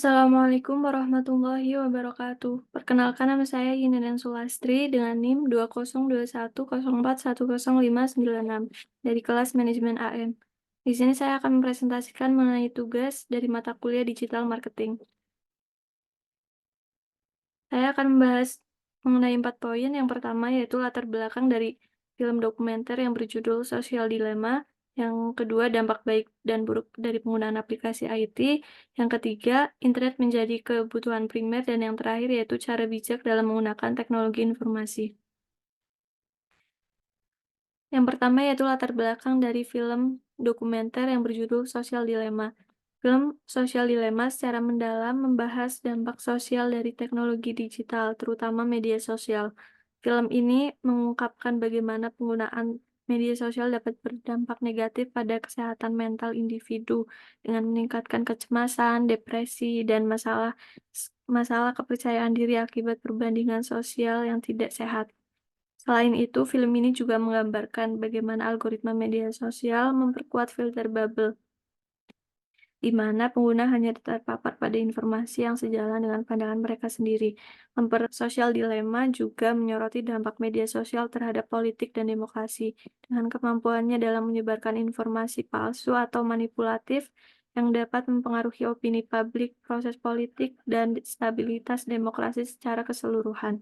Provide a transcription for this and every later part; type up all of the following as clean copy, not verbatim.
Assalamualaikum warahmatullahi wabarakatuh. Perkenalkan nama saya Yininen Sulastri dengan NIM 20210410596 dari kelas Manajemen AM. Di sini saya akan mempresentasikan mengenai tugas dari mata kuliah Digital Marketing. Saya akan membahas mengenai 4 poin. Yang pertama yaitu latar belakang dari film dokumenter yang berjudul Social Dilemma. Yang kedua, dampak baik dan buruk dari penggunaan aplikasi IT. Yang ketiga, internet menjadi kebutuhan primer. Dan yang terakhir yaitu cara bijak dalam menggunakan teknologi informasi. Yang pertama yaitu latar belakang dari film dokumenter yang berjudul Social Dilemma. Film Social Dilemma secara mendalam membahas dampak sosial dari teknologi digital, terutama media sosial. Film ini mengungkapkan bagaimana penggunaan media sosial dapat berdampak negatif pada kesehatan mental individu dengan meningkatkan kecemasan, depresi, dan masalah kepercayaan diri akibat perbandingan sosial yang tidak sehat. Selain itu, film ini juga menggambarkan bagaimana algoritma media sosial memperkuat filter bubble, di mana pengguna hanya terpapar pada informasi yang sejalan dengan pandangan mereka sendiri. Social Dilemma juga menyoroti dampak media sosial terhadap politik dan demokrasi, dengan kemampuannya dalam menyebarkan informasi palsu atau manipulatif yang dapat mempengaruhi opini publik, proses politik, dan stabilitas demokrasi secara keseluruhan.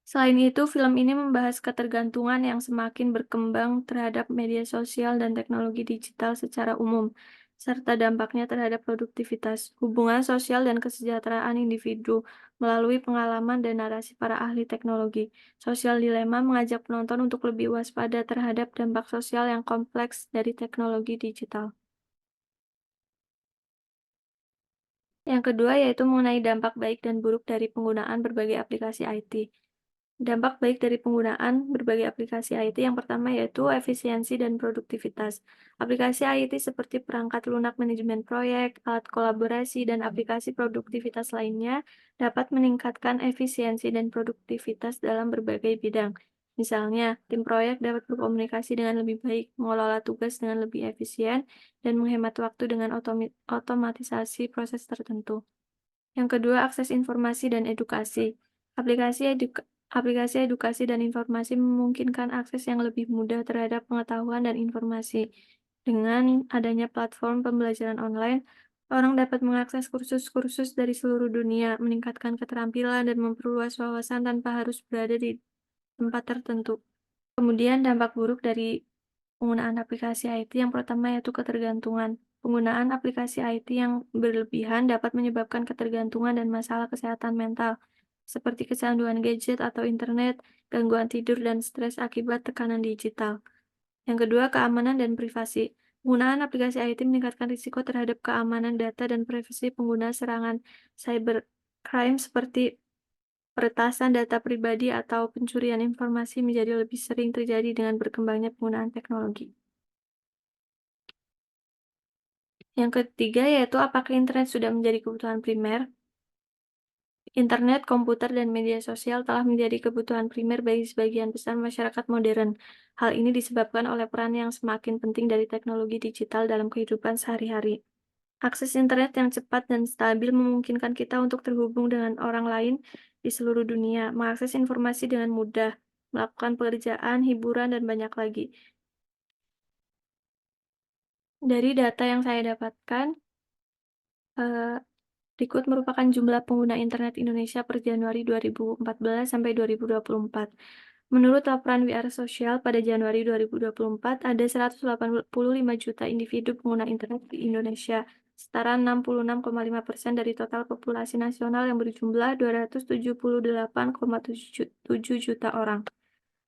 Selain itu, film ini membahas ketergantungan yang semakin berkembang terhadap media sosial dan teknologi digital secara umum, serta dampaknya terhadap produktivitas, hubungan sosial, dan kesejahteraan individu melalui pengalaman dan narasi para ahli teknologi. Social Dilemma mengajak penonton untuk lebih waspada terhadap dampak sosial yang kompleks dari teknologi digital. Yang kedua yaitu mengenai dampak baik dan buruk dari penggunaan berbagai aplikasi IT. Dampak baik dari penggunaan berbagai aplikasi IT yang pertama yaitu efisiensi dan produktivitas. Aplikasi IT seperti perangkat lunak manajemen proyek, alat kolaborasi, dan aplikasi produktivitas lainnya dapat meningkatkan efisiensi dan produktivitas dalam berbagai bidang. Misalnya, tim proyek dapat berkomunikasi dengan lebih baik, mengelola tugas dengan lebih efisien, dan menghemat waktu dengan otomatisasi proses tertentu. Yang kedua, akses informasi dan edukasi. Aplikasi edukasi dan informasi memungkinkan akses yang lebih mudah terhadap pengetahuan dan informasi. Dengan adanya platform pembelajaran online, orang dapat mengakses kursus-kursus dari seluruh dunia, meningkatkan keterampilan, dan memperluas wawasan tanpa harus berada di tempat tertentu. Kemudian dampak buruk dari penggunaan aplikasi IT yang pertama yaitu ketergantungan. Penggunaan aplikasi IT yang berlebihan dapat menyebabkan ketergantungan dan masalah kesehatan mental, seperti kecanduan gadget atau internet, gangguan tidur, dan stres akibat tekanan digital. Yang kedua, keamanan dan privasi. Penggunaan aplikasi IT meningkatkan risiko terhadap keamanan data dan privasi pengguna. Serangan cybercrime seperti peretasan data pribadi atau pencurian informasi menjadi lebih sering terjadi dengan berkembangnya penggunaan teknologi. Yang ketiga yaitu apakah internet sudah menjadi kebutuhan primer? Internet, komputer, dan media sosial telah menjadi kebutuhan primer bagi sebagian besar masyarakat modern. Hal ini disebabkan oleh peran yang semakin penting dari teknologi digital dalam kehidupan sehari-hari. Akses internet yang cepat dan stabil memungkinkan kita untuk terhubung dengan orang lain di seluruh dunia, mengakses informasi dengan mudah, melakukan pekerjaan, hiburan, dan banyak lagi. Dari data yang saya dapatkan, eh, berikut merupakan jumlah pengguna internet Indonesia per Januari 2014 sampai 2024. Menurut laporan We Are Social pada Januari 2024, ada 185 juta individu pengguna internet di Indonesia, setara 66,5% dari total populasi nasional yang berjumlah 278,7 juta orang.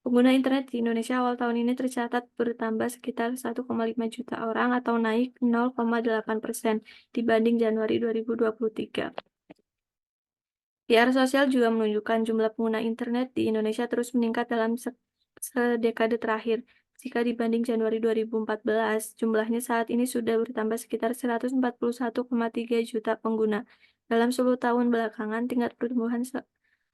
Pengguna internet di Indonesia awal tahun ini tercatat bertambah sekitar 1,5 juta orang atau naik 0,8% dibanding Januari 2023. PR sosial juga menunjukkan jumlah pengguna internet di Indonesia terus meningkat dalam sedekade terakhir. Jika dibanding Januari 2014, jumlahnya saat ini sudah bertambah sekitar 141,3 juta pengguna. Dalam 10 tahun belakangan, tingkat pertumbuhan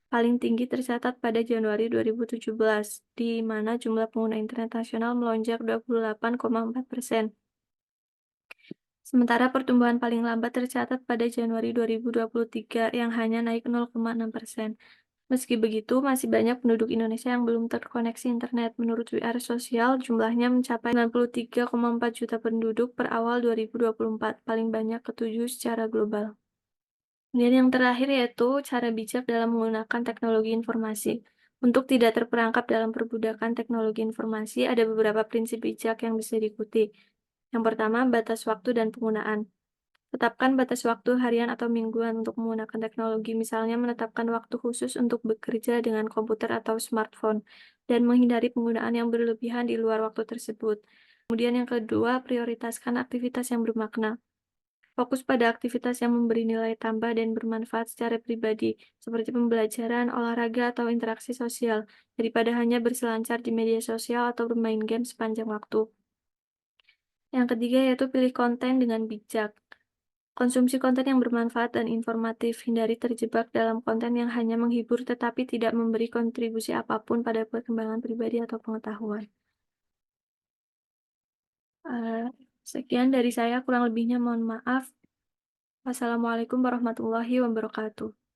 paling tinggi tercatat pada Januari 2017, di mana jumlah pengguna internet nasional melonjak 28,4%. Sementara pertumbuhan paling lambat tercatat pada Januari 2023 yang hanya naik 0,6%. Meski begitu, masih banyak penduduk Indonesia yang belum terkoneksi internet. Menurut WR Sosial, jumlahnya mencapai 93,4 juta penduduk per awal 2024, paling banyak ketujuh secara global. Dan yang terakhir yaitu cara bijak dalam menggunakan teknologi informasi. Untuk tidak terperangkap dalam perbudakan teknologi informasi, ada beberapa prinsip bijak yang bisa diikuti. Yang pertama, batas waktu dan penggunaan. Tetapkan batas waktu harian atau mingguan untuk menggunakan teknologi, misalnya menetapkan waktu khusus untuk bekerja dengan komputer atau smartphone, dan menghindari penggunaan yang berlebihan di luar waktu tersebut. Kemudian yang kedua, prioritaskan aktivitas yang bermakna. Fokus pada aktivitas yang memberi nilai tambah dan bermanfaat secara pribadi, seperti pembelajaran, olahraga, atau interaksi sosial, daripada hanya berselancar di media sosial atau bermain game sepanjang waktu. Yang ketiga yaitu pilih konten dengan bijak. Konsumsi konten yang bermanfaat dan informatif, hindari terjebak dalam konten yang hanya menghibur tetapi tidak memberi kontribusi apapun pada perkembangan pribadi atau pengetahuan. Eh, Sekian dari saya, kurang lebihnya mohon maaf. Wassalamualaikum warahmatullahi wabarakatuh.